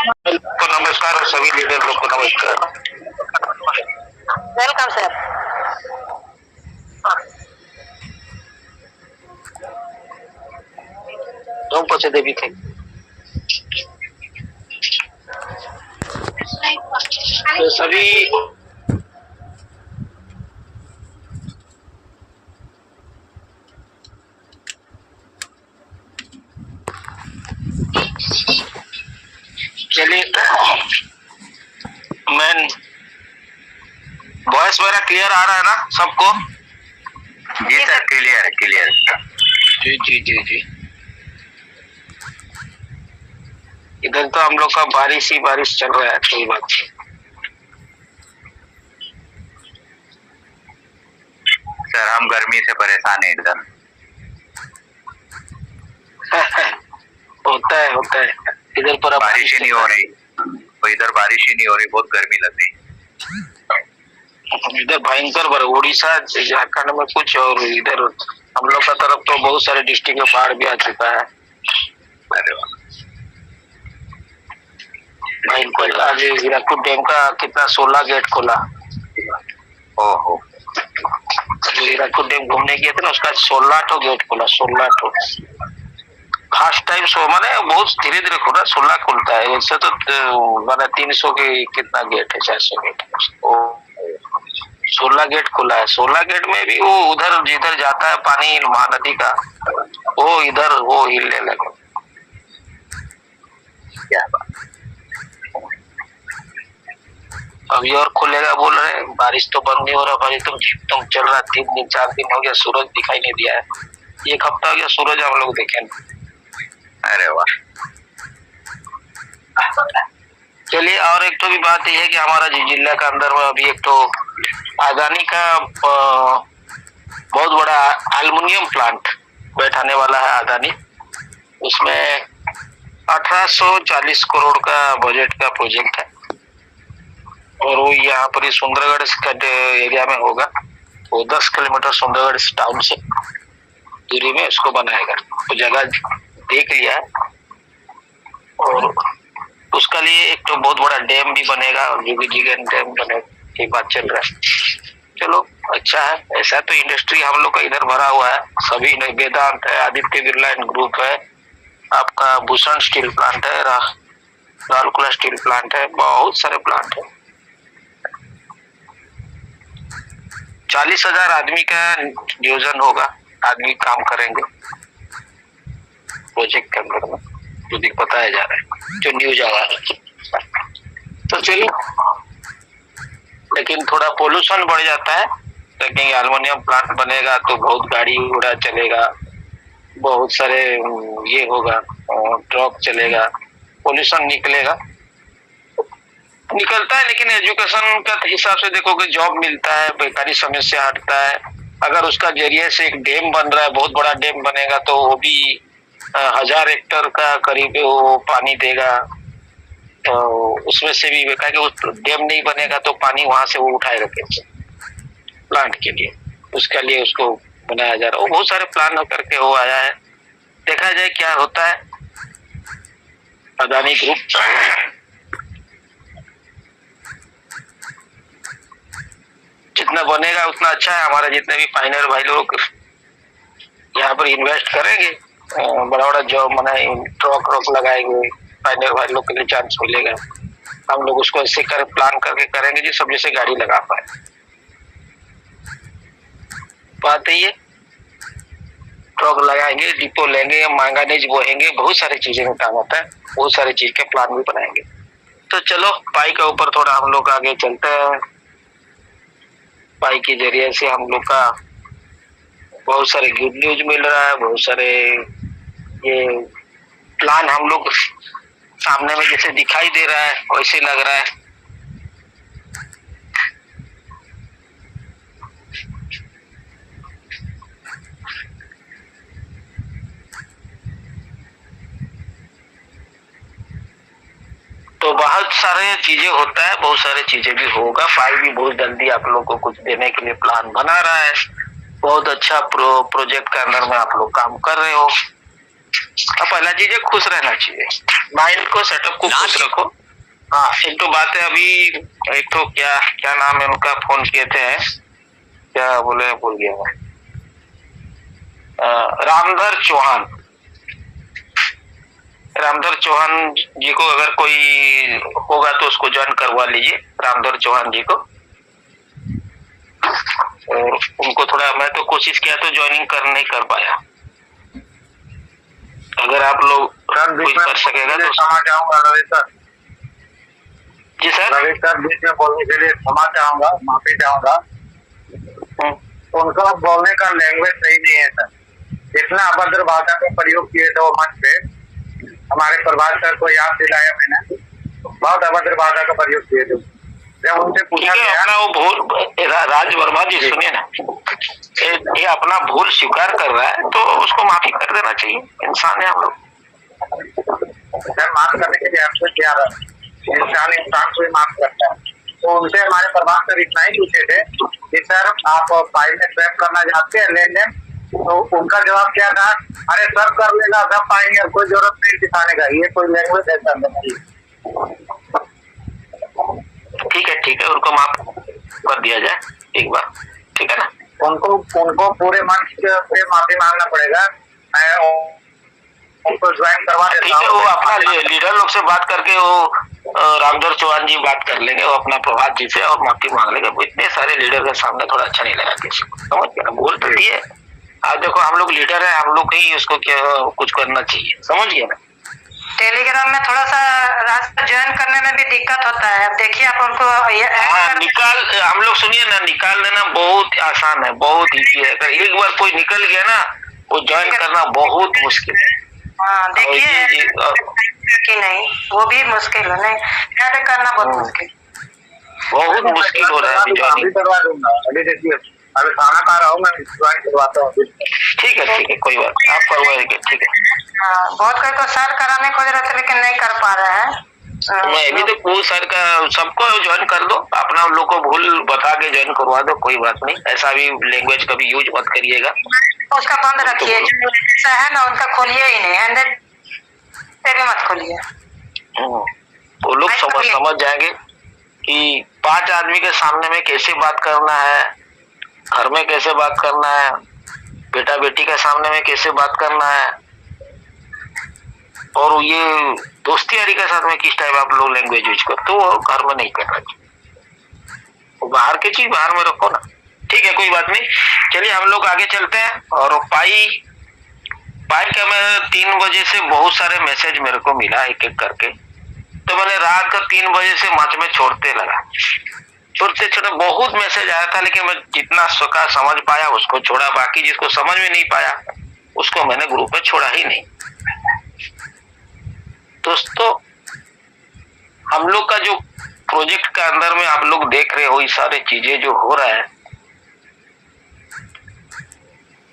तो नमस्कार और सभी लीडर लोग को नमस्कार। Welcome sir. तुम पचे देवी थे तो सभी चलिए मैन वॉइस मेरा क्लियर आ रहा है ना सबको? जी सर, क्लियर क्लियर। जी जी जी जी। इधर तो हम लोग का बारिश ही बारिश चल रहा है, कोई बात नहीं। सर हम गर्मी से परेशान है इधर। होता है इधर पर बारिश ही नहीं हो रही, तो इधर बारिश ही नहीं हो रही, बहुत गर्मी लग रही। इधर भयंकर उड़ीसा झारखंड में कुछ और इधर हम लोग का तरफ तो बहुत सारे डिस्ट्रिक्ट में बाढ़ भी आ चुका है। अरे वाह। भयंकर आज हीराकुद डैम का कितना 16 गेट खोला। ओहो। जो हीराकुद डैम घूमने गए थे ना, उसका 16 ठो गेट खोला, 16 ठो। फर्स्ट टाइम माने बहुत धीरे धीरे खुला, 16 खुलता है वैसे तो माने 300 के कितना गेट है, 400 गेट है, 16 गेट खुला है। 16 गेट में भी वो उधर जिधर जाता है पानी महानदी का, वो इधर वो हिलने लगे। क्या बात। अभी और खुलेगा बोल रहे हैं, बारिश तो बंद नहीं हो रहा भाई। तुम चल रहा 3 दिन 4 दिन हो गया, सूरज दिखाई नहीं दिया है। 1 हफ्ता हो गया सूरज हम लोग देखे। अरे वाह। चलिए, और एक तो भी बात यह है कि हमारा जिला का अंदर में अभी एक तो अदानी का बहुत बड़ा एल्युमिनियम प्लांट बैठाने वाला है अदानी। उसमें 1840 करोड़ का बजट का प्रोजेक्ट है और वो यहाँ पर सुंदरगढ़ एरिया में होगा। वो 10 किलोमीटर सुंदरगढ़ टाउन से दूरी में इसको बनाएगा। तो जगह देख लिया है और उसका लिए एक तो बहुत बड़ा डैम भी बनेगा, जोगीजीगंज डैम बने की बात चल रहा है। चलो अच्छा है। ऐसा तो इंडस्ट्री हम लोग का इधर भरा हुआ है, सभी वेदांत है, आदित्य बिरला ग्रुप है, आपका भूषण स्टील प्लांट है, राउरकेला स्टील प्लांट है, बहुत सारे प्लांट है। 40,000 आदमी का नियोजन होगा, आदमी काम करेंगे प्रोजेक्ट के अंदर में, जो बताया जा रहा है, जो न्यूज आ रहा है। तो चलिए, लेकिन थोड़ा पोल्यूशन बढ़ जाता है, लेकिन एल्युमिनियम प्लांट बनेगा तो बहुत गाड़ी घोड़ा चलेगा, बहुत सारे ये होगा, ट्रक चलेगा, पोल्यूशन निकलता है। लेकिन एजुकेशन का हिसाब से देखोगे, जॉब मिलता है, बेकारी समस्या हटता है। अगर उसका जरिए से एक डैम बन रहा है, बहुत बड़ा डैम बनेगा, तो वो भी 1000 हेक्टर का करीब वो पानी देगा। तो उसमें से भी देखा कि उस डैम नहीं बनेगा तो पानी वहां से वो उठाएगा कैसे प्लांट के लिए, उसके लिए उसको बनाया जा रहा है। वो बहुत सारे प्लान करके वो आया है, देखा जाए क्या होता है। अदानी ग्रुप जितना बनेगा उतना अच्छा है। हमारे जितने भी फाइनल भाई लोग यहाँ पर इन्वेस्ट करेंगे, बड़ा बड़ा जॉब बनाए, ट्रक लगाएंगे, फाइनल भाई लोग के लिए चांस मिलेगा। हम लोग उसको ऐसे प्लान करके करेंगे जी, सब जैसे गाड़ी लगा पाए। बात है ये, ट्रक लगाएंगे, डिपो लेंगे, मैंगनीज बोएंगे, बहुत सारी चीजें में काम होता है, बहुत सारी चीज के प्लान भी बनाएंगे। तो चलो पाई के ऊपर थोड़ा हम लोग आगे चलते हैं। पाई के जरिए से हम लोग का बहुत सारे गुड न्यूज मिल रहा है, बहुत सारे ये प्लान हम लोग सामने में जैसे दिखाई दे रहा है वैसे लग रहा है। तो बहुत सारे चीजें होता है, बहुत सारे चीजें भी होगा। पाई भी बहुत जल्दी आप लोग को कुछ देने के लिए प्लान बना रहा है। बहुत अच्छा प्रोजेक्ट के अंदर में आप लोग काम कर रहे हो। पहला चीज है खुश रहना चाहिए, माइंड को सेटअप को खुश रखो। हाँ, एक तो बात है अभी, एक तो क्या क्या नाम है उनका, फोन किए थे, क्या बोले भूल गया मैं, रामधर चौहान। रामधर चौहान जी को अगर कोई होगा तो उसको ज्वाइन करवा लीजिए, रामधर चौहान जी को। और उनको थोड़ा, मैं तो कोशिश किया तो ज्वाइनिंग नहीं कर पाया। अगर आप लोग कोई कर सकेगा तो क्षमा चाहूंगा रवि सर। जी सर। रवि सर, बीच में बोलने के लिए क्षमा चाहूंगा, माफी चाहूंगा। उनका बोलने का लैंग्वेज सही नहीं है सर। इतना अभद्र भाषा का प्रयोग किए थे वो मंच पे, हमारे प्रभात सर को याद दिलाया मैंने, बहुत अभद्र भाषा का प्रयोग किए थे। जब उनसे पूछा गया, अपना वो भूल, राज वर्मा जी सुनिए ना, ये अपना भूल स्वीकार कर रहा है तो उसको माफी कर देना चाहिए, इंसान है हम लोग। सर माफ करने के लिए आपसे क्या रहा, इंसान को ही माफ करता है। तो उनसे हमारे प्रभात सर इतना ही पूछे थे कि सर आप फाइल में स्वैप करना चाहते हैं लेन देन, तो उनका जवाब क्या था, अरे सर कर लेगा, सब पाएंगे, कोई जरूरत नहीं दिखाने का। ये कोई लैंग्वेज है सर नहीं। ठीक है, उनको माफ कर दिया जाए एक बार, ठीक है ना। उनको पूरे मंच पे माफी मांगना पड़ेगा। उनको ज्वाइन करवा देता ठीक है, वो अपना लीडर लोग से बात करके वो रामधर चौहान जी बात कर लेंगे, वो अपना प्रभात जी से और माफी मांग लेंगे। इतने सारे लीडर के सामने थोड़ा अच्छा नहीं लगा किसी को, समझ गया, बोल तो दिए। आज देखो हम लोग लीडर है, हम लोग ही उसको क्या कुछ करना चाहिए, समझ गया ना। टेलीग्राम में थोड़ा सा रास्ता ज्वाइन करने में भी दिक्कत होता है। अब देखिए आप उनको निकाल, हम लोग सुनिए ना, निकाल देना बहुत आसान है, बहुत इजी है। अगर एक बार कोई निकल गया ना, वो ज्वाइन करना बहुत मुश्किल है। हाँ देखिए कि नहीं, वो भी मुश्किल है, नहीं ऐड करना बहुत मुश्किल, बहुत मुश्किल हो रहा है अभी करवा दूंगा। अभी देखिए, अभी खाना खा रहा हूँ, मैं ज्वाइन करवाता हूँ। ठीक है, कोई बात आप करवाएंगे, ठीक है। हाँ, बहुत कोई को सर कराने खोज रहे थे लेकिन नहीं कर पा रहे हैं। मैं भी तो पूछ सर का, सबको ज्वाइन कर दो, अपना लोग को भूल बता के ज्वाइन करवा दो, कोई बात नहीं। ऐसा भी लैंग्वेज कभी यूज मत करिएगा, उसका बंद रखिए, जो ऐसा है ना उनका खोलिए ही नहीं, 100 पे भी मत खोलिए। वो लोग समझ जाएंगे कि 5 आदमी के सामने में कैसे बात करना है, घर में कैसे बात करना है, बेटा बेटी के सामने में कैसे बात करना है, और ये दोस्ती यारी के साथ में किस टाइप आप लोग लैंग्वेज यूज करते हो, वो घर में नहीं करना चाहिए। वो बाहर की चीज बाहर में रखो ना, ठीक है, कोई बात नहीं। चलिए हम लोग आगे चलते हैं। और पाई का मैं 3 बजे से बहुत सारे मैसेज मेरे को मिला एक एक करके, तो मैंने रात का 3 बजे से मंच में छोड़ते बहुत मैसेज आया था, लेकिन मैं जितना समझ पाया उसको छोड़ा, बाकी जिसको समझ में नहीं पाया उसको मैंने ग्रुप में छोड़ा ही नहीं। दोस्तों, हम लोग का जो प्रोजेक्ट के अंदर में आप लोग देख रहे हो, ये सारे चीजें जो हो रहा है,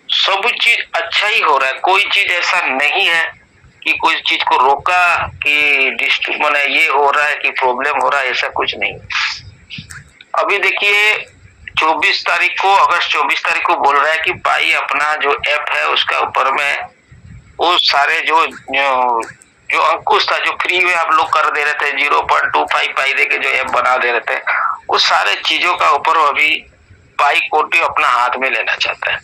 सब चीज अच्छा ही हो रहा है। कोई चीज ऐसा नहीं है कि कोई चीज को रोका कि डिस्ट्रिक्ट में ये हो रहा है कि प्रॉब्लम हो रहा है, ऐसा कुछ नहीं। अभी देखिए 24 तारीख को, अगस्त 24 तारीख को बोल रहा है कि पाई अपना जो ऐप है उसका ऊपर में वो सारे जो अंकुश था, जो फ्री में आप लोग कर दे रहे थे, 0.25 पाई दे के जो ऐप बना दे रहे थे, उस सारे चीजों का ऊपर अभी पाई कोटी अपना हाथ में लेना चाहता है।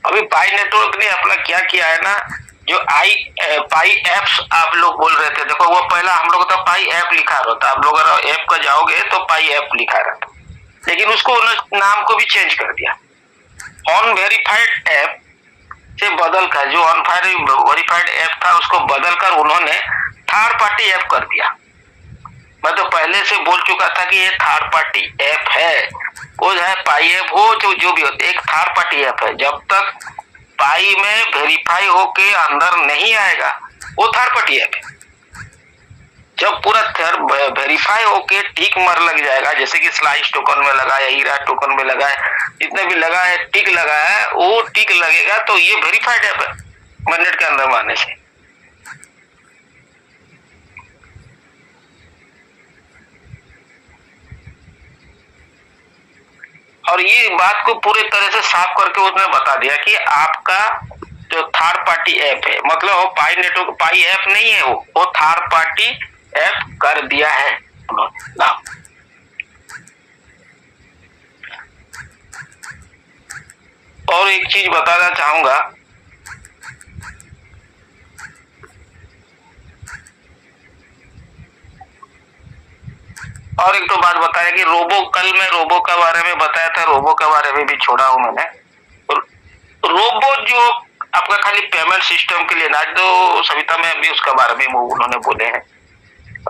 अभी पाई नेटवर्क ने अपना क्या किया है ना, जो पाई एप्स आप लोग बोल रहे थे, देखो वो पहला हम लोग तो पाई ऐप लिखा रहता, आप लोग अगर ऐप का जाओगे तो पाई ऐप लिखा रहता, लेकिन उसको नाम को भी चेंज कर दिया, ऑन वेरीफाइड ऐप से बदल कर, जो ऑन वेरीफाइड ऐप था उसको बदल कर उन्होंने थर्ड पार्टी ऐप कर दिया। मैं तो पहले से बोल चुका था कि ये थर्ड पार्टी ऐप है, वो है पाई ऐप हो जो भी हो, एक थर्ड पार्टी ऐप है। जब तक पाई में वेरीफाई होके अंदर नहीं आएगा वो थर्ड पार्टी ऐप है। जब पूरा वेरीफाई होके टिक मर लग जाएगा, जैसे कि स्लाइस टोकन में लगा है, हीरा टोकन में लगा है, जितने भी लगा है टिक लगा है, वो टिक लगेगा तो ये वेरीफाइड ऐप है मैनेट के अंदर मारने से। और ये बात को पूरे तरह से साफ करके उसने बता दिया कि आपका जो थर्ड पार्टी ऐप है, मतलब वो पाई नेटवर्क पाई ऐप नहीं है, वो थर्ड पार्टी ऐप कर दिया है ना। और एक चीज बताना चाहूंगा, और एक तो बात बताया कि रोबो, कल मैं रोबो के बारे में बताया था, रोबो के बारे में भी छोड़ा हूं मैंने। रोबो जो आपका खाली पेमेंट सिस्टम के लिए ना, तो सविता में अभी उसके बारे में उन्होंने बोले हैं,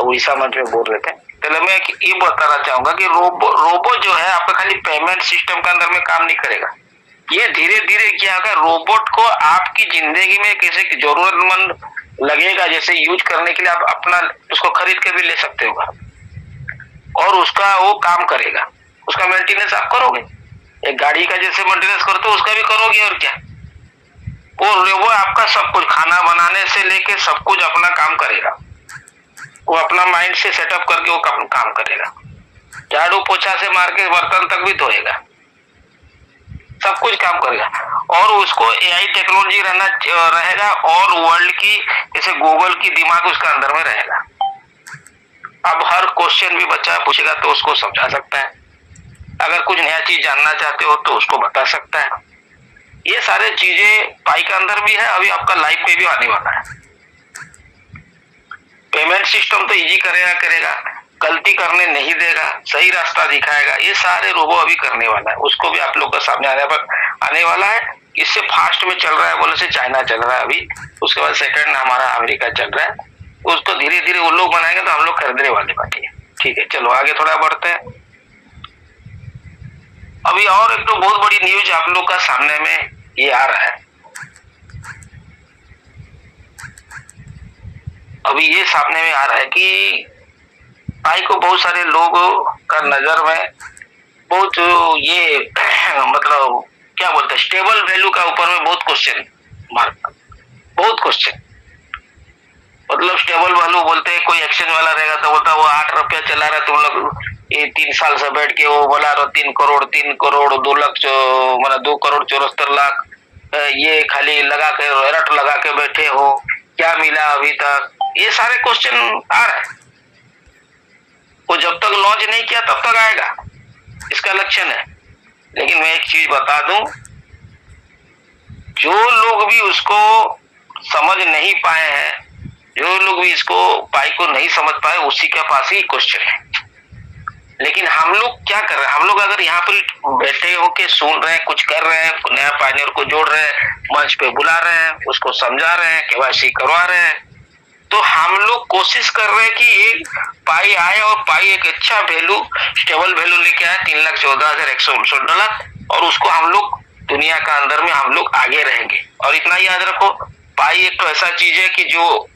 उड़ीसा मंच में बोल रहे थे। तो मैं ये बताना चाहूंगा कि रोबो जो है आपका खाली पेमेंट सिस्टम के अंदर में काम नहीं करेगा। ये धीरे धीरे क्या होगा, रोबोट को आपकी जिंदगी में किसी जरूरतमंद लगेगा, जैसे यूज करने के लिए आप अपना उसको खरीद के भी ले सकते हो और उसका वो काम करेगा, उसका मेंटेनेंस आप करोगे। एक गाड़ी का जैसे मेंटेनेंस करते हो उसका भी करोगे, और क्या वो आपका सब कुछ, खाना बनाने से लेके सब कुछ अपना काम करेगा। वो अपना माइंड से सेटअप करके वो काम करेगा। झाड़ू पोछा से मार के बर्तन तक भी धोएगा, सब कुछ काम करेगा। और उसको एआई टेक्नोलॉजी रहेगा और वर्ल्ड की जैसे गूगल की दिमाग उसका अंदर में रहेगा। अब हर क्वेश्चन भी बच्चा पूछेगा तो उसको समझा सकता है, अगर कुछ नया चीज जानना चाहते हो तो उसको बता सकता है। ये सारे चीजें पाई के अंदर भी है, अभी आपका लाइफ पे भी आने वाला है। पेमेंट सिस्टम तो इजी करेगा, गलती करने नहीं देगा, सही रास्ता दिखाएगा। ये सारे रोबो अभी करने वाला है, उसको भी आप लोग का सामने आने वाला है। इससे फास्ट में चल रहा है बोले से चाइना चल रहा है अभी, उसके बाद सेकंड हमारा अमेरिका चल रहा है। उसको धीरे धीरे वो लोग बनाएंगे तो हम लोग खरीदने वाले बाकी है। ठीक है, चलो आगे थोड़ा बढ़ते हैं। अभी और एक तो बहुत बड़ी न्यूज आप लोग का सामने में ये आ रहा है, अभी ये सामने में आ रहा है कि पाई को बहुत सारे लोगों का नजर में बहुत ये मतलब क्या बोलते हैं, स्टेबल वैल्यू का ऊपर में बहुत क्वेश्चन मार्क, बहुत क्वेश्चन। मतलब स्टेबल वैल्यू बोलते हैं, कोई एक्शन वाला रहेगा तो बोलता वो 8 रुपया चला रहा, तुम लोग ये 3 साल से बैठ के वो बोला रहा 3 करोड़ 2 लाख मतलब 2 करोड़ 74 लाख ये खाली लगा के रट लगा के बैठे हो, क्या मिला अभी तक? ये सारे क्वेश्चन आ रहे हैं। वो जब तक लॉन्च नहीं किया तब तक आएगा, इसका लक्षण है। लेकिन मैं एक चीज बता दूं, जो लोग भी उसको समझ नहीं पाए हैं, जो लोग भी इसको पाई को नहीं समझ पाए, उसी के पास ही क्वेश्चन है। लेकिन हम लोग क्या कर रहे हैं, हम लोग अगर यहाँ पर बैठे होके सुन रहे हैं, कुछ कर रहे हैं, नया पायनियर को जोड़ रहे हैं, मंच पे बुला रहे हैं, उसको समझा रहे हैं, केवाईसी करवा रहे हैं, तो हम लोग कोशिश कर रहे हैं कि एक पाई आए और पाई एक अच्छा वैल्यू, स्टेबल वैल्यू लेके आए $3,14,169, और उसको हम लोग दुनिया का अंदर में हम लोग आगे रहेंगे। और इतना याद रखो, पाई एक तो ऐसा चीज है कि जो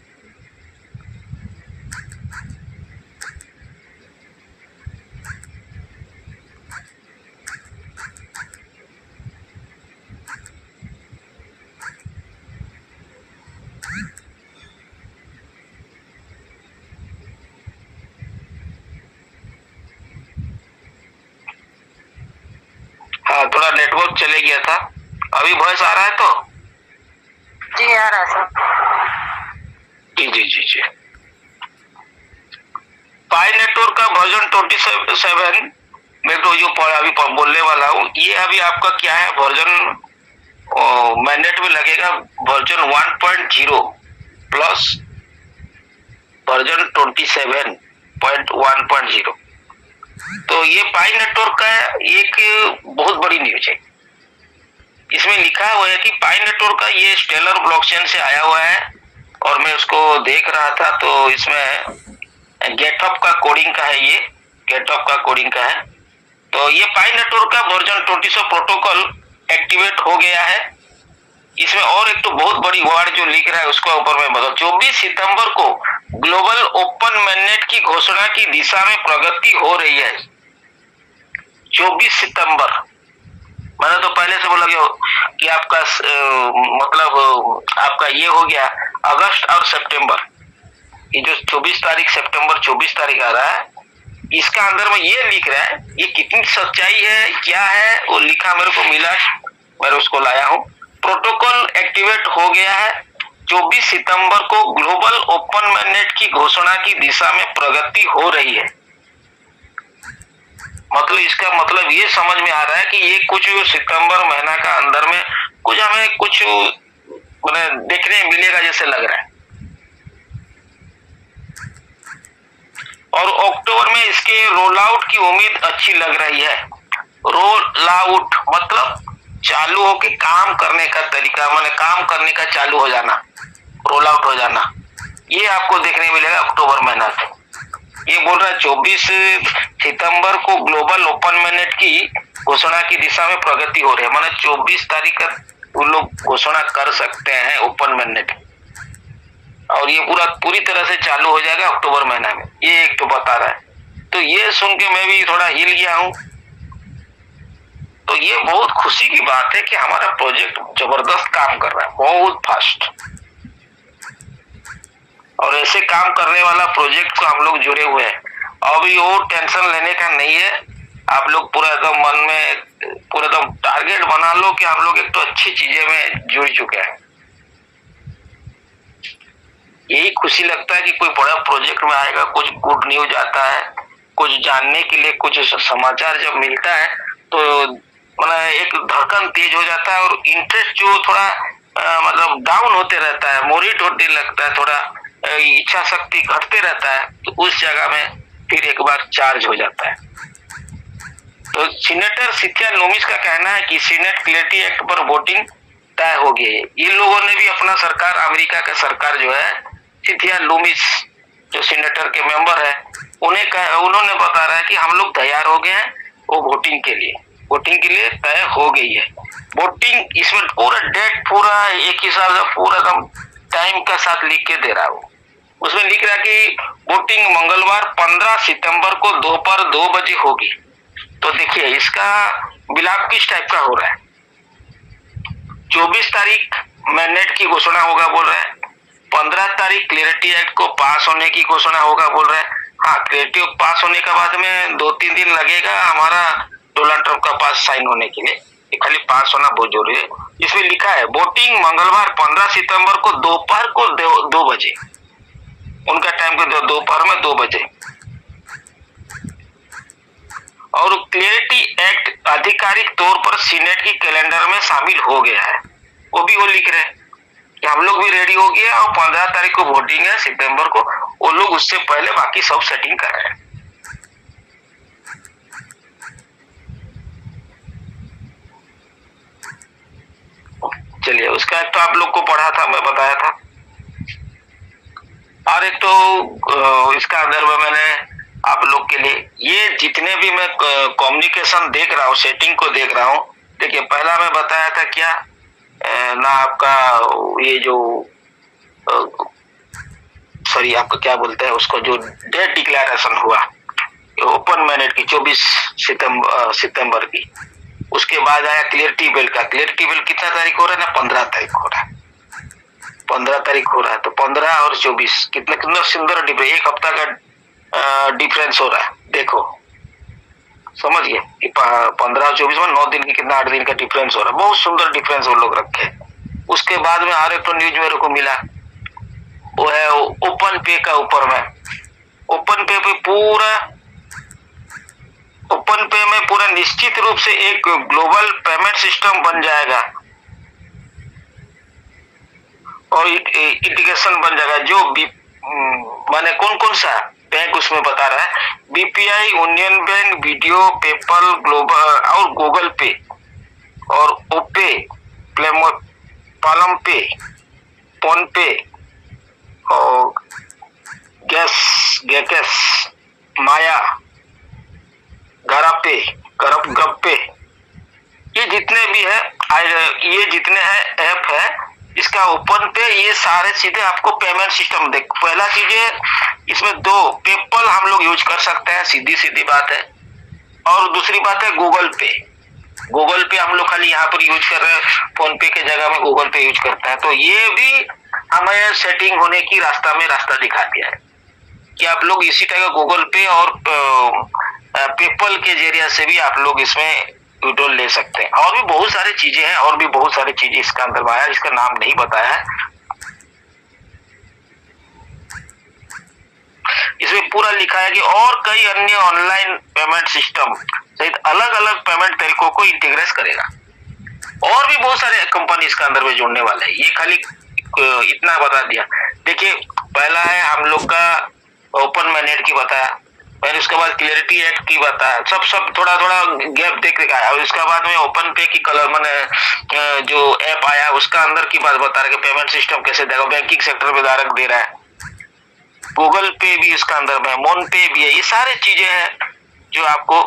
हाँ, थोड़ा नेटवर्क चले गया था, अभी वॉइस आ रहा है तो जी आ रहा है सर। जी जी जी जी। पाई नेटवर्क का वर्जन 27 मैं तो जो अभी बोलने वाला हूँ, ये अभी आपका क्या है वर्जन, मैनेट में लगेगा वर्जन 1.0 प्लस वर्जन 27.1.0। तो ये पाई नेटवर्क का एक बहुत बड़ी न्यूज है। इसमें लिखा हुआ है कि पाई नेटवर्क का ये स्टेलर ब्लॉकचेन से आया हुआ है, और मैं उसको देख रहा था तो इसमें गेटअप का कोडिंग का है, ये गेटअप का कोडिंग का है। तो ये पाई नेटवर्क का वर्जन 20 प्रोटोकॉल एक्टिवेट हो गया है। इसमें और एक तो बहुत बड़ी वर्ड जो लिख रहा है उसको ऊपर में मतलब 24 सितंबर को ग्लोबल ओपन मैनेट की घोषणा की दिशा में प्रगति हो रही है। 24 सितंबर, मैंने तो पहले से बोला कि आपका मतलब आपका ये हो गया अगस्त और सितंबर, ये जो 24 तारीख सितंबर 24 तारीख आ रहा है, इसका अंदर में ये लिख रहा है, ये कितनी सच्चाई है क्या है वो लिखा मेरे को मिला, मैं उसको लाया हूँ। प्रोटोकॉल एक्टिवेट हो गया है। 24 सितंबर को ग्लोबल ओपन मैंडेट की घोषणा की दिशा में प्रगति हो रही है। मतलब इसका मतलब ये समझ में आ रहा है कि ये कुछ सितंबर महीना का अंदर में कुछ हमें कुछ देखने मिलेगा जैसे लग रहा है। और अक्टूबर में इसके रोल आउट की उम्मीद अच्छी लग रही है। रोल आउट मतलब चालू होके काम करने का तरीका, माने काम करने का चालू हो जाना, रोल आउट हो जाना, ये आपको देखने मिलेगा अक्टूबर महीना से। ये बोल रहा है 24 सितंबर को ग्लोबल ओपन मैंडेट की घोषणा की दिशा में प्रगति हो रही है, माने 24 तारीख का वो लोग घोषणा कर सकते हैं ओपन मैंडेट, और ये पूरी तरह से चालू हो जाएगा अक्टूबर महीना में, ये एक तो बता रहा है। तो ये सुन के मैं भी थोड़ा हिल गया हूँ। तो ये बहुत खुशी की बात है कि हमारा प्रोजेक्ट जबरदस्त काम कर रहा है, बहुत फास्ट, और ऐसे काम करने वाला प्रोजेक्ट को हम लोग जुड़े हुए हैं। अभी वो टेंशन लेने का नहीं है, आप लोग पूरा एकदम मन में पूरा एकदम टारगेट बना लो कि हम लोग एक तो अच्छी चीजें में जुड़ चुके हैं। यही खुशी लगता है कि कोई बड़ा प्रोजेक्ट में आएगा, कुछ गुड न्यूज आता है, कुछ जानने के लिए कुछ समाचार जब मिलता है तो मतलब एक धड़कन तेज हो जाता है, और इंटरेस्ट जो थोड़ा मतलब डाउन होते रहता है, मोरिट होने लगता है, थोड़ा इच्छा शक्ति घटते रहता है, तो उस जगह में फिर एक बार चार्ज हो जाता है। तो सीनेटर सिथिया लूमिस का कहना है कि सीनेट क्लैरिटी एक्ट पर वोटिंग तय हो गई है। ये लोगों ने भी अपना सरकार, अमेरिका का सरकार जो है, सिथिया लूमिस जो सीनेटर के मेंबर है, उन्होंने बता रहा है कि हम लोग तैयार हो गए हैं वो वोटिंग के लिए तय हो गई है। वोटिंग इसमें पूरा डेट पूरा एक हिसाब से पूरा एकदम टाइम के साथ लिख के दे रहा हूँ। उसमें लिख रहा है कि वोटिंग मंगलवार 15 सितंबर को दोपहर 2 बजे होगी। तो देखिए इसका विलाप किस टाइप का हो रहा है। 24 तारीख मैंडेट की घोषणा होगा बोल रहे हैं, 15 तारीख क्लियरिटी एक्ट को पास होने की घोषणा होगा बोल रहे हैं। हाँ, क्लियरिटी एक्ट पास होने के बाद में 2-3 दिन लगेगा हमारा डोनाल्ड ट्रंप का पास साइन होने के लिए, खाली पास होना बहुत जरूरी है। इसमें लिखा है वोटिंग मंगलवार 15 सितंबर को दोपहर को 2 बजे, उनका टाइम को दोपहर में 2 बजे। और क्लियरिटी एक्ट आधिकारिक तौर पर सीनेट की कैलेंडर में शामिल हो गया है, वो लिख रहे हैं कि हम लोग भी रेडी हो गया, और 15 तारीख को वोटिंग है सितंबर को, वो लोग उससे पहले बाकी सब सेटिंग कर रहे हैं। चलिए, उसका एक तो आप लोग को पढ़ा था, मैं बताया था, और एक तो इसका अंदर में मैंने आप लोग के लिए ये जितने भी मैं कम्युनिकेशन देख रहा हूँ, सेटिंग को देख रहा हूँ। देखिए, पहला मैं बताया था क्या ना आपका ये जो सॉरी आपका क्या बोलते हैं उसको, जो डेट डिक्लेरेशन हुआ ओपन मैंडेट की 24 सितंबर की, उसके बाद आया क्लियरिटी बिल का। क्लियरिटी बिल कितना तारीख हो रहा है ना, 15 तारीख हो रहा है, 15 तारीख हो रहा है। तो 15 और 24 कितना सुंदर डिफरेंस, एक हफ्ता का डिफरेंस हो रहा है। देखो, समझ गए कि 15 और 24 में 9 दिन की कितना 8 दिन का डिफरेंस हो रहा है, बहुत सुंदर डिफरेंस वो लोग रखे। उसके बाद में और एक तो न्यूज मेरे को मिला, वो है ओपन पे का। ऊपर में ओपन पे पूरा निश्चित रूप से एक ग्लोबल पेमेंट सिस्टम बन जाएगा, और इंटीग्रेशन बन जाएगा। जो माने कौन सा बैंक उसमें बता रहा है, BPI, union bank, video, PayPal, global और गूगल पे और ओपे, पालम पे, फोन पे और गैस, माया, गरप पे, ये जितने भी है, ये जितने हैं ऐप है इसका ओपन पे, ये सारे सीधे आपको पेमेंट सिस्टम देख। पहला चीज है इसमें 2 पेपल हम लोग यूज कर सकते हैं, सीधी बात है। और दूसरी बात है गूगल पे हम लोग खाली यहाँ पर यूज कर रहे हैं, फोन पे के जगह में गूगल पे यूज करते हैं। तो ये भी हमें सेटिंग होने की रास्ता दिखा दिया है। कि आप लोग इसी तरह गूगल पे और पेपल के जरिए से भी आप लोग इसमें विड्रॉल ले सकते हैं। और भी बहुत सारी चीजें हैं, और भी बहुत सारी चीजें इसका अंदर आया, इसका नाम नहीं बताया है। इसमें पूरा लिखा है कि और कई अन्य ऑनलाइन पेमेंट सिस्टम सहित अलग अलग पेमेंट तरीकों को इंटीग्रेट करेगा। और भी बहुत सारे कंपनी इसका अंदर में जुड़ने वाले हैं, ये खाली इतना बता दिया। देखिए, पहला है हम लोग का ओपन मैनेट की बताया, फिर उसके बाद क्लियरिटी एक्ट की बताया, सब थोड़ा थोड़ा गैप देख के आया। और उसके बाद में ओपन पे की कलर मैंने जो ऐप आया उसका अंदर की बात बता रहा है कि पेमेंट सिस्टम कैसे देगा, बैंकिंग सेक्टर में धारक दे रहा है, गूगल पे भी इसका अंदर में, मोन पे भी है। ये सारे चीजें हैं जो आपको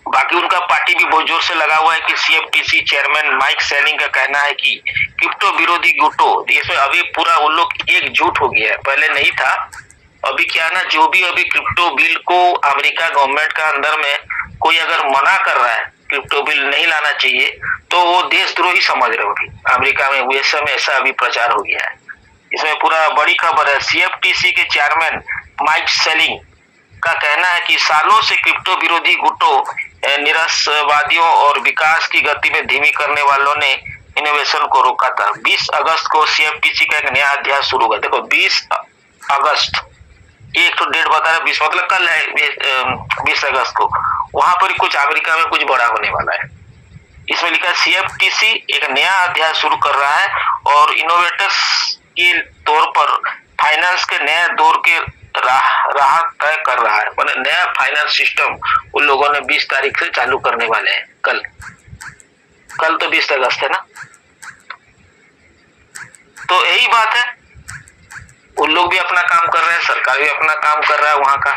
बाकी उनका पार्टी भी बहुत जोर से लगा हुआ है कि सीएफटीसी चेयरमैन माइक सेनिंग का कहना है कि क्रिप्टो विरोधी गुटों, इसमें अभी पूरा उन लोग एकजुट हो गया है, पहले नहीं था। अभी क्या है ना, जो भी अभी क्रिप्टो बिल को अमेरिका गवर्नमेंट का अंदर में कोई अगर मना कर रहा है, क्रिप्टो बिल नहीं लाना चाहिए, तो वो देशद्रोही समझ रहे होगी। अमेरिका में यूएसए में ऐसा अभी प्रचार हो गया है। इसमें पूरा बड़ी खबर है, सीएफटीसी के चेयरमैन माइक सेलिंग का कहना है कि सालों से क्रिप्टो विरोधी गुटों, निराशवादियों और विकास की गति में धीमी करने वालों ने इनोवेशन को रोका था। 20 अगस्त को सीएफटीसी का एक नया अध्याय शुरू हुआ। देखो 20 अगस्त, एक तो डेट बता रहा है, 20 मतलब कल है 20 अगस्त को। वहां पर कुछ अमेरिका में कुछ बड़ा होने वाला है। इसमें लिखा है सीएफटीसी एक नया अध्याय शुरू कर रहा है और इनोवेटर्स के तौर पर फाइनेंस के नए दौर के राह तय कर रहा है। मतलब नया फाइनेंस सिस्टम उन लोगों ने 20 तारीख से चालू करने वाले हैं। कल तो 20 अगस्त है ना, तो यही बात है। उन लोग भी अपना काम कर रहे हैं, सरकार भी अपना काम कर रहा है वहां का।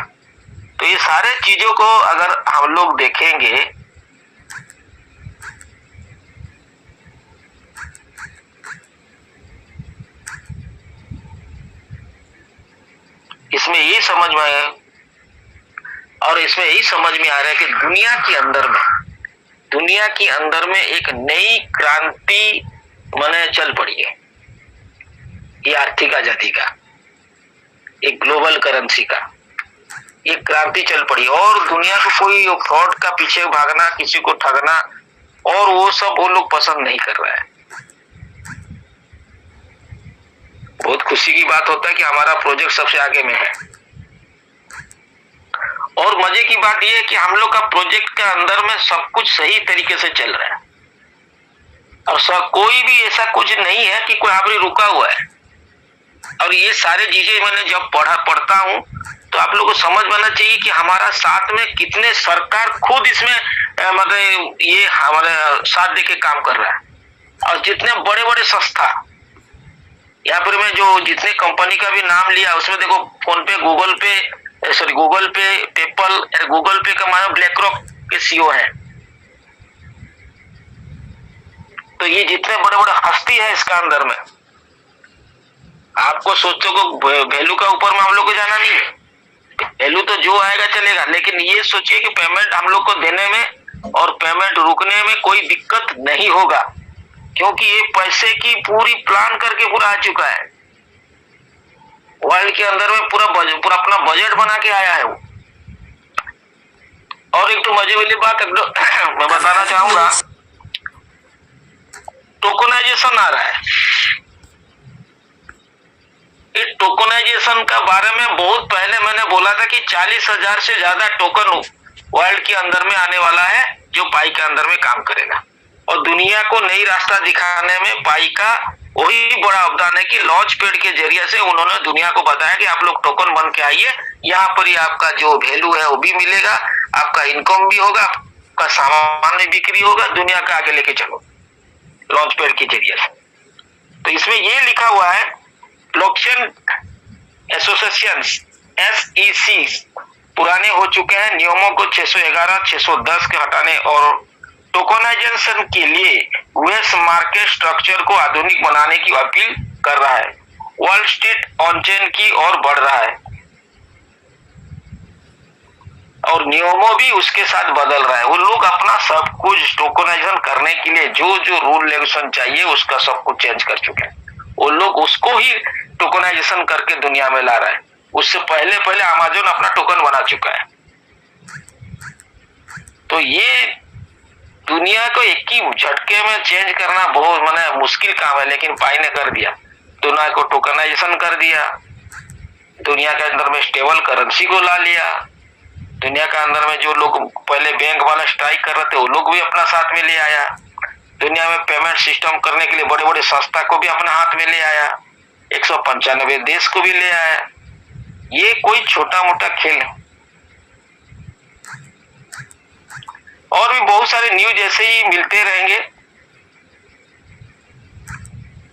तो ये सारे चीजों को अगर हम लोग देखेंगे, इसमें ये समझ में आया, और इसमें यही समझ में आ रहा है कि दुनिया के अंदर में एक नई क्रांति मने चल पड़ी है। ये आर्थिक आजादी का, एक ग्लोबल करेंसी का एक क्रांति चल पड़ी। और दुनिया को कोई फ्रॉड का पीछे भागना, किसी को ठगना, और वो सब वो लोग पसंद नहीं कर रहा है। बहुत खुशी की बात होता है कि हमारा प्रोजेक्ट सबसे आगे में है। और मजे की बात यह है कि हम लोग का प्रोजेक्ट के अंदर में सब कुछ सही तरीके से चल रहा है, और कोई भी ऐसा कुछ नहीं है कि कोई आखिरी रुका हुआ है। और ये सारे चीजें मैंने जब पढ़ता हूँ तो आप लोगों को समझ में आना चाहिए कि हमारा साथ में कितने सरकार खुद इसमें मतलब ये हमारे साथ देके काम कर रहा है। और जितने बड़े बड़े संस्था, यहाँ पर मैं जो जितने कंपनी का भी नाम लिया उसमें देखो, फोन पे, गूगल पे, पेपल, गूगल पे का मानो ब्लैक रॉक के सीईओ है। तो ये जितने बड़े बड़े हस्ती है इसका अंदर में, आपको सोचो को वैल्यू का ऊपर में हम लोग को जाना नहीं है। वैल्यू तो जो आएगा चलेगा, लेकिन ये सोचिए कि पेमेंट हम लोग को देने में और पेमेंट रुकने में कोई दिक्कत नहीं होगा, क्योंकि ये पैसे की पूरी प्लान करके पूरा आ चुका है। वर्ल्ड के अंदर में पूरा अपना बजट बना के आया है वो। और एक तो मजे वाली बात मैं बताना चाहूंगा, टोकनाइजेशन आ रहा है। इस टोकनाइजेशन का बारे में बहुत पहले मैंने बोला था कि 40,000 से ज्यादा टोकन वर्ल्ड के अंदर में आने वाला है जो पाई के अंदर में काम करेगा। और दुनिया को नई रास्ता दिखाने में पाई का वही बड़ा अवदान है कि लॉन्च पैड के जरिए से उन्होंने दुनिया को बताया कि आप लोग टोकन बन के आइए, यहाँ पर ही आपका जो वैल्यू है वो भी मिलेगा, आपका इनकम भी होगा, आपका सामान भी बिक्री होगा, दुनिया का आगे लेके चलो लॉन्च पैड के जरिए से। तो इसमें ये लिखा हुआ है, ब्लॉकचेन एसोसिएशन SEC पुराने हो चुके हैं, नियमों को 611, 610 के हटाने और टोकनाइजेशन के लिए यूएस मार्केट स्ट्रक्चर को आधुनिक बनाने की अपील कर रहा है। वॉल स्ट्रीट ऑन चेन की ओर बढ़ रहा है और नियमों भी उसके साथ बदल रहा है। वो लोग अपना सब कुछ टोकनाइजेशन करने के लिए जो जो रूल रेगुलेशन चाहिए उसका सब कुछ चेंज कर चुके हैं। वो लोग उसको ही टोकनाइजेशन करके दुनिया में ला रहा है। उससे पहले पहले अमेज़न अपना टोकन बना चुका है। तो ये दुनिया को एक ही झटके में चेंज करना बहुत माने मुश्किल काम है, लेकिन पाई ने कर दिया। दुनिया को टोकनाइजेशन कर दिया, दुनिया के अंदर में स्टेबल करेंसी को ला लिया, दुनिया के अंदर में जो लोग पहले बैंक वाला स्ट्राइक कर रहे थे वो लोग भी अपना साथ में ले आया, दुनिया में पेमेंट सिस्टम करने के लिए बड़े बड़े संस्था को भी अपने हाथ में ले आया, 195 देश को भी ले आया। ये कोई छोटा मोटा खेल नहीं। और भी बहुत सारे न्यूज ऐसे ही मिलते रहेंगे।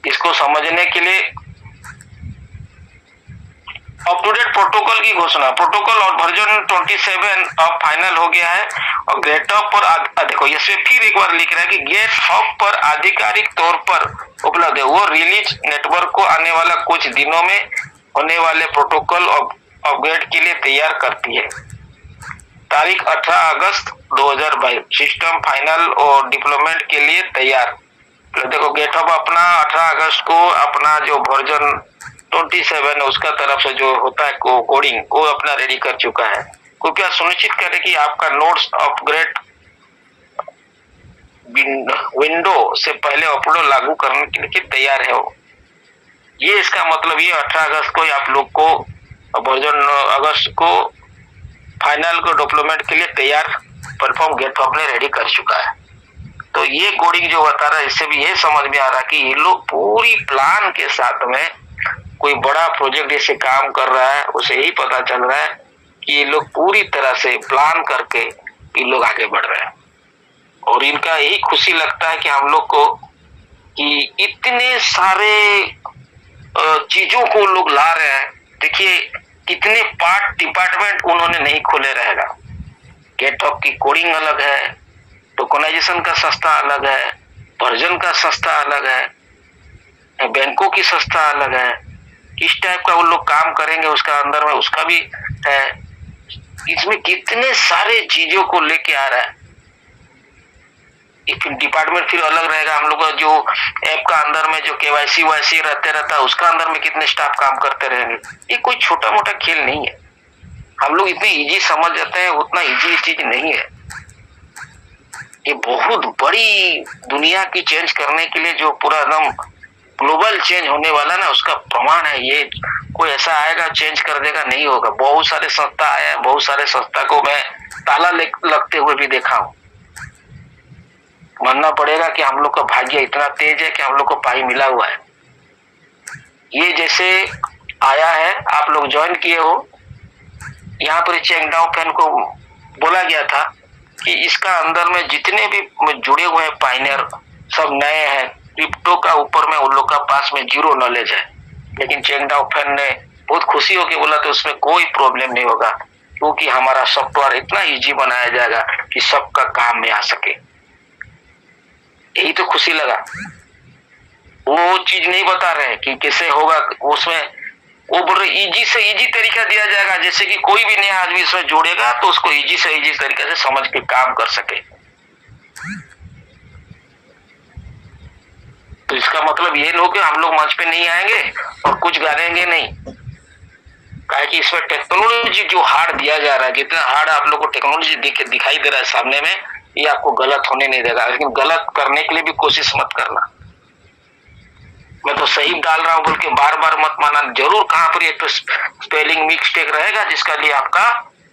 इसको समझने के लिए अप टू डेट प्रोटोकॉल की घोषणा, प्रोटोकॉल और वर्जन 27 अब फाइनल हो गया है और गेटअप पर देखो इसमें फिर एक बार लिख रहा है कि गेटअप पर आधिकारिक तौर पर उपलब्ध है। वो रिलीज नेटवर्क को आने वाला कुछ दिनों में होने वाले प्रोटोकॉल अपग्रेड के लिए तैयार करती है। तारीख 18 अगस्त 2022, सिस्टम फाइनल और डिप्लॉयमेंट के लिए तैयार। तो देखो गेटअप अपना 18 अगस्त को अपना जो वर्जन 27 है उसका तरफ से जो होता है कोडिंग वो अपना रेडी कर चुका है। कृपया सुनिश्चित करें कि आपका नोट्स अपग्रेड विंडो से पहले अपलोड लागू करने के लिए तैयार है। वो ये इसका मतलब ये 18 अगस्त को आप लोग को वर्जन अगस्त को फाइनल को डेवलपमेंट के लिए तैयार प्लेटफॉर्म गेटअप ने रेडी कर चुका है। तो ये कोडिंग जो बता रहा है इससे भी ये समझ में आ रहा है कि ये लोग पूरी प्लान के साथ में कोई बड़ा प्रोजेक्ट जैसे काम कर रहा है। उसे यही पता चल रहा है कि ये लोग पूरी तरह से प्लान करके ये लोग आगे बढ़ रहे हैं और इनका यही खुशी लगता है कि हम लोग को कि इतने सारे चीजों को लोग ला रहे हैं। देखिए कितने पार्ट डिपार्टमेंट उन्होंने नहीं खोले रहेगा। गेटअप की कोडिंग अलग है, टोकनाइजेशन का संस्था अलग है, वर्जन का संस्था अलग है, बैंकों की संस्था अलग है। किस टाइप का वो लोग काम करेंगे उसका अंदर में उसका भी है। इसमें कितने सारे चीजों को लेके आ रहा है। एक डिपार्टमेंट फिर अलग रहेगा। हम लोग का जो ऐप का अंदर में जो केवाईसी वाईसी रहता है उसका अंदर में कितने स्टाफ काम करते रहेंगे। ये कोई छोटा मोटा खेल नहीं है। हम लोग इतने इजी समझ जाते हैं, उतना इजी चीज नहीं है। ये बहुत बड़ी दुनिया की चेंज करने के लिए जो पूरा एकदम ग्लोबल चेंज होने वाला ना उसका प्रमाण है। ये कोई ऐसा आएगा चेंज कर देगा नहीं होगा। बहुत सारे संस्था आए हैं, बहुत सारे संस्था को मैं ताला लगते हुए भी देखा हूँ। मानना पड़ेगा कि हम लोग का भाग्य इतना तेज है कि हम लोग को पाई मिला हुआ है। ये जैसे आया है आप लोग ज्वाइन किए हो, यहाँ पर चेंगडाओ फैन को बोला गया था कि इसका अंदर में जितने भी जुड़े हुए हैं पाइनियर सब नए हैं। क्रिप्टो का ऊपर में उन लोग का पास में जीरो नॉलेज है, लेकिन चेंगडाओ फैन ने बहुत खुशी होकर बोला तो उसमें कोई प्रॉब्लम नहीं होगा क्योंकि हमारा सॉफ्टवेयर इतना इजी बनाया जाएगा कि सबका काम में आ सके। यही तो खुशी लगा। वो चीज नहीं बता रहे कि कैसे होगा उसमें। वो बोल रहे इजी से इजी तरीका दिया जाएगा, जैसे कि कोई भी नया आदमी इसमें जोड़ेगा तो उसको इजी से इजी तरीके से समझ के काम कर सके। तो इसका मतलब ये लोग हम लोग मंच पे नहीं आएंगे और कुछ गाएंगे नहीं। काहे कि इसमें टेक्नोलॉजी जो हार्ड दिया जा रहा है, जितना हार्ड आप लोग को टेक्नोलॉजी दिखाई दे रहा है सामने में, ये आपको गलत होने नहीं देगा। लेकिन गलत करने के लिए भी कोशिश मत करना। मैं तो सही डाल रहा हूँ बोल के बार बार मत माना। जरूर कहाँ पर एक तो स्पेलिंग मिस्टेक रहेगा जिसका लिए आपका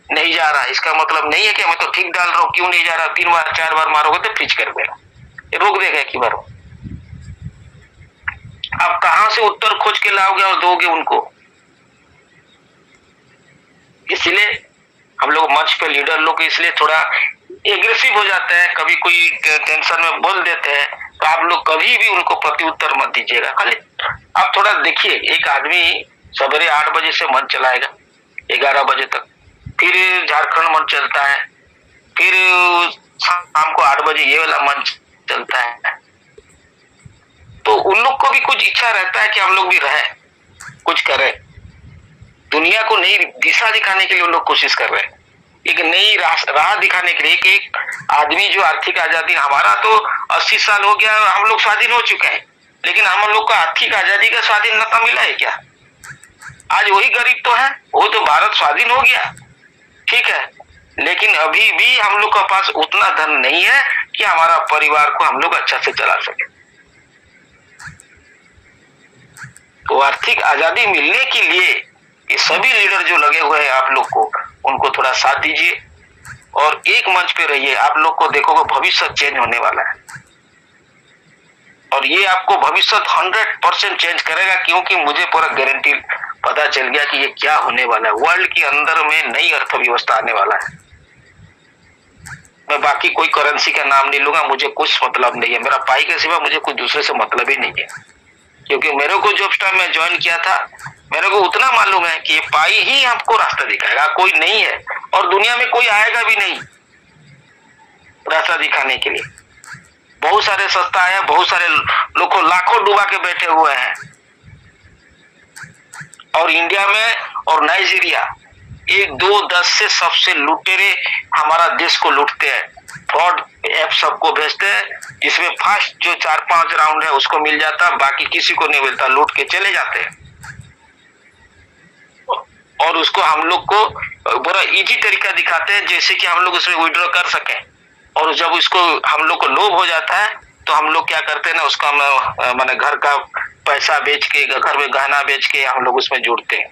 नहीं जा रहा। इसका मतलब नहीं है कि मैं तो ठीक डाल रहा हूँ क्यों नहीं जा रहा। 3 बार 4 बार मारोगे तो फ्रीज कर देगा, ये रोक देगा एक ही बार। आप कहाँ से उत्तर खोज के लाओगे और दोगे उनको। इसलिए हम लोग मंच पे लीडर लोग इसलिए थोड़ा एग्रेसिव हो जाते हैं, कभी कोई टेंशन में बोल देते हैं तो आप लोग कभी भी उनको प्रत्युत्तर मत दीजिएगा। खाली आप थोड़ा देखिए, एक आदमी सवेरे 8 बजे से मंच चलाएगा 11 बजे तक, फिर झारखंड मंच चलता है, फिर शाम को 8 बजे ये वाला मंच चलता है। तो उन लोग को भी कुछ इच्छा रहता है कि हम लोग भी रहे, कुछ करें। दुनिया को नई दिशा दिखाने के लिए उन लोग कोशिश कर रहे हैं, एक नई राह दिखाने के लिए। एक आदमी जो आर्थिक आजादी, हमारा तो 80 साल हो गया, हम लोग स्वाधीन हो चुके हैं, लेकिन हम लोग को आर्थिक आजादी का स्वाधीनता मिला है क्या? आज वही गरीब तो है, वो तो भारत स्वाधीन हो गया, ठीक है, लेकिन अभी भी हम लोग के पास उतना धन नहीं है कि हमारा परिवार को हम लोग अच्छा से चला सके। तो आर्थिक आजादी मिलने के लिए ये सभी लीडर जो लगे हुए हैं आप लोग को, उनको थोड़ा साथ दीजिए और एक मंच पे रहिए। आप लोग को देखोगे भविष्य चेंज होने वाला है और ये आपको भविष्य 100% चेंज करेगा, क्योंकि मुझे पूरा गारंटी पता चल गया कि ये क्या होने वाला है। वर्ल्ड के अंदर में नई अर्थव्यवस्था आने वाला है। मैं बाकी कोई करेंसी का नाम नहीं लूंगा, मुझे कुछ मतलब नहीं है, मेरा पाई के सिवा मुझे कुछ दूसरे से मतलब ही नहीं है, क्योंकि मेरे को जो टाइम में ज्वाइन किया था मेरे को उतना मालूम है कि ये पाई ही आपको रास्ता दिखाएगा, कोई नहीं है और दुनिया में कोई आएगा भी नहीं रास्ता दिखाने के लिए। बहुत सारे सस्ता है, बहुत सारे लोग को लाखों डुबा के बैठे हुए हैं और इंडिया में और नाइजीरिया 1, 2, 10 से सबसे लुटेरे हमारा देश को लूटते हैं। फ्रॉड ऐप सबको भेजते हैं, जिसमें फर्स्ट जो 4-5 राउंड है उसको मिल जाता, बाकी किसी को नहीं मिलता, लूट के चले जाते हैं। और उसको हम लोग को बड़ा इजी तरीका दिखाते हैं, जैसे कि हम लोग उसमें विड्रॉ कर सकें। और जब उसको हम लोग को लोभ हो जाता है तो हम लोग क्या करते हैं ना, उसका मैंने घर का पैसा बेच के, घर में गहना बेच के हम लोग उसमें जुड़ते हैं।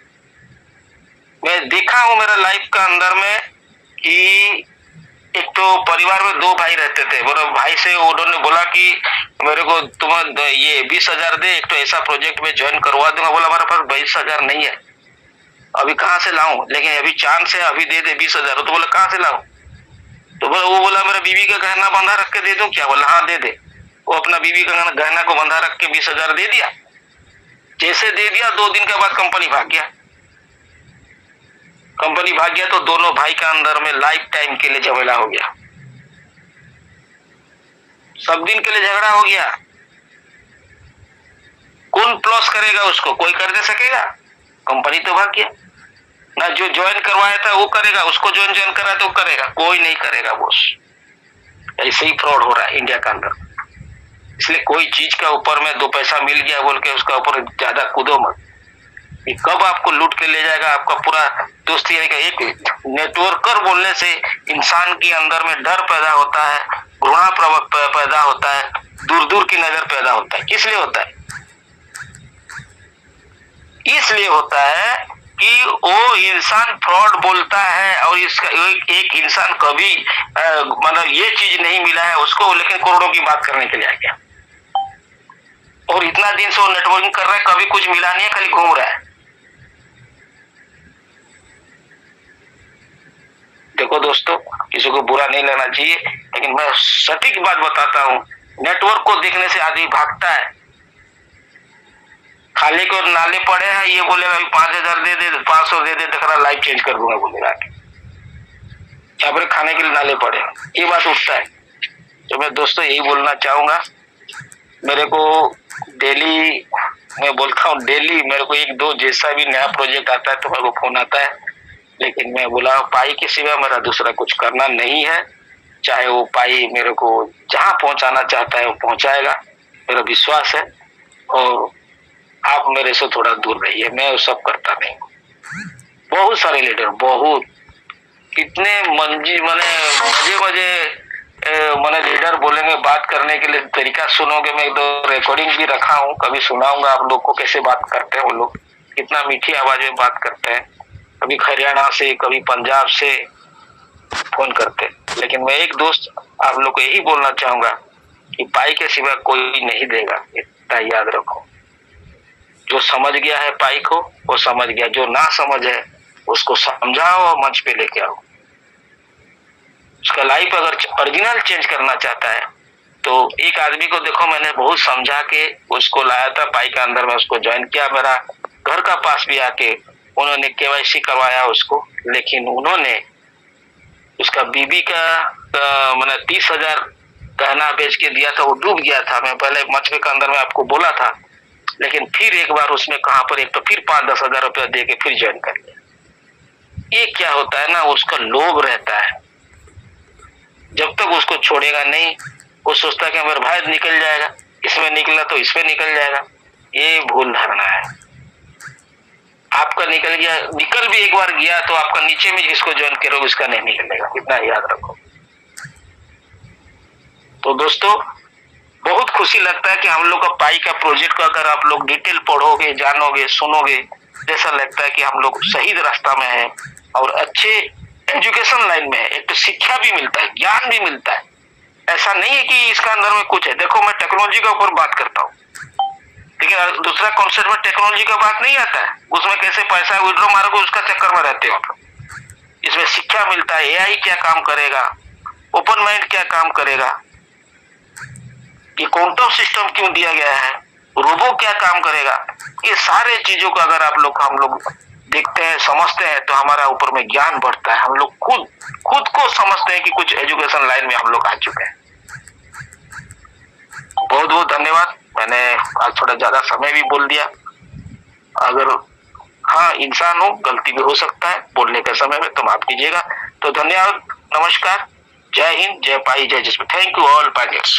मैं देखा हूं मेरा लाइफ का अंदर में कि एक तो परिवार में 2 भाई रहते थे। मेरे भाई से उन्होंने बोला कि मेरे को तुम ये 20,000 दे, एक तो ऐसा प्रोजेक्ट में ज्वाइन करवा दूंगा। बोला हमारे पास 22,000 नहीं है, अभी कहाँ से लाऊं, लेकिन अभी चांस है, अभी दे दे 20,000। तो बोला कहाँ से लाऊं? तो वो बोला मेरा बीवी का गहना बंधा रख के दे दूं क्या? बोला हाँ दे दे। वो अपना बीवी का गहना को बंधा रख के 20,000 दे दिया। जैसे दे दिया 2 दिन के बाद कंपनी भाग गया। कंपनी भाग गया तो दोनों भाई का अंदर में लाइफ टाइम के लिए झगड़ा हो गया, सब दिन के लिए झगड़ा हो गया। कौन प्लस करेगा उसको? कोई कर दे सकेगा? कंपनी तो भाग गया ना। जो ज्वाइन करवाया था वो करेगा, उसको ज्वाइन करा तो करेगा, कोई नहीं करेगा बॉस। ऐसे ही फ्रॉड हो रहा है इंडिया के अंदर। इसलिए कोई चीज का ऊपर में 2 पैसा मिल गया बोल के उसका ऊपर ज्यादा कूदो मत, कब आपको लूट के ले जाएगा आपका पूरा दोस्ती। एक नेटवर्कर बोलने से इंसान के अंदर में डर पैदा होता है, घृणा पैदा होता है, दूर दूर की नजर पैदा होता है। किस लिए होता है? इसलिए होता है कि वो इंसान फ्रॉड बोलता है और इसका एक इंसान कभी मतलब ये चीज नहीं मिला है उसको, लेकिन करोड़ों की बात करने के लिए आ गया और इतना दिन से वो नेटवर्किंग कर रहा है, कभी कुछ मिला नहीं है, खाली घूम रहा है। देखो दोस्तों, किसी को बुरा नहीं लगना चाहिए, लेकिन मैं सटीक बात बताता हूँ, नेटवर्क को देखने से आदमी भागता है। खाली को नाले पड़े हैं, ये बोलेगा 5,000 दे दे, 500 दे दे, तेरा लाइफ चेंज कर दूंगा बोलेगा। यहाँ पर खाने के लिए नाले पड़े, ये बात उठता है। तो मैं दोस्तों यही बोलना चाहूंगा, मेरे को डेली, मैं बोलता हूँ डेली मेरे को 1-2 जैसा भी नया प्रोजेक्ट आता है तो मेरे को फोन आता है, लेकिन मैं बोला पाई के सिवा मेरा दूसरा कुछ करना नहीं है। चाहे वो पाई मेरे को जहां पहुंचाना चाहता है वो पहुंचाएगा, मेरा विश्वास है। और आप मेरे से थोड़ा दूर रहिए, मैं वो सब करता नहीं। बहुत सारे लीडर, बहुत कितने मजे मैंने लीडर बोलेंगे, बात करने के लिए तरीका सुनोगे। मैं 2 रिकॉर्डिंग भी रखा हूँ, कभी सुनाऊंगा आप लोग को कैसे बात करते हैं वो लोग, कितना मीठी आवाज में बात करते हैं। कभी हरियाणा से, कभी पंजाब से फोन करते। लेकिन मैं एक दोस्त आप लोग को यही बोलना चाहूंगा कि पाई के सिवा कोई नहीं देगा, इतना याद रखो। जो समझ गया है पाई को वो समझ गया, जो ना समझ है उसको समझाओ और मंच पे लेके आओ। उसका लाइफ अगर ओरिजिनल चेंज करना चाहता है तो एक आदमी को देखो, मैंने बहुत समझा के उसको लाया था पाई के अंदर में, उसको ज्वाइन किया। मेरा घर का पास भी आके उन्होंने KYC करवाया उसको, लेकिन उन्होंने उसका बीबी का मैंने 30,000 गहना बेच के दिया था, वो डूब गया था। मैं पहले मंच के अंदर में आपको बोला था, लेकिन फिर एक बार उसमें कहां पर एक तो फिर 5-10 हजार रुपया दे के फिर ज्वाइन कर लिया। ये क्या होता है ना, उसका लोभ रहता है, जब तक उसको छोड़ेगा नहीं, वो सोचता है कि मेरा भाई निकल जाएगा, इसमें निकला तो इसमें निकल जाएगा, ये भूल धारणा है। आपका निकल गया, निकल भी एक बार गया तो आपका नीचे में जिसको ज्वाइन करोगे उसका नहीं निकलेगा, इतना याद रखो। तो दोस्तों बहुत खुशी लगता है कि हम लोग का पाई का प्रोजेक्ट को अगर आप लोग डिटेल पढ़ोगे, जानोगे, सुनोगे, जैसा लगता है कि हम लोग सही रास्ता में हैं और अच्छे एजुकेशन लाइन में है। एक तो शिक्षा भी मिलता है, ज्ञान भी मिलता है। ऐसा नहीं है कि इसका अंदर में कुछ है। देखो मैं टेक्नोलॉजी के ऊपर बात करता हूँ, लेकिन दूसरा कॉन्सेप्ट में टेक्नोलॉजी का बात नहीं आता है, उसमें कैसे पैसा विड्रॉ मारोगे उसका चक्कर में रहते हो आप लोग। इसमें शिक्षा मिलता है, एआई क्या काम करेगा, ओपन माइंड क्या काम करेगा, ये क्वांटम सिस्टम क्यों दिया गया है, रोबो क्या काम करेगा, ये सारे चीजों को अगर आप लोग हम लोग देखते हैं, समझते हैं तो हमारा ऊपर में ज्ञान बढ़ता है। हम लोग खुद को समझते हैं कि कुछ एजुकेशन लाइन में हम लोग आ चुके हैं। बहुत बहुत धन्यवाद। मैंने आज थोड़ा ज्यादा समय भी बोल दिया। अगर हाँ इंसान हो, गलती भी हो सकता है बोलने के समय में, तो माफ कीजिएगा। तो धन्यवाद, नमस्कार, जय हिंद, जय पाई, जय जिसमें। Thank you all pilots.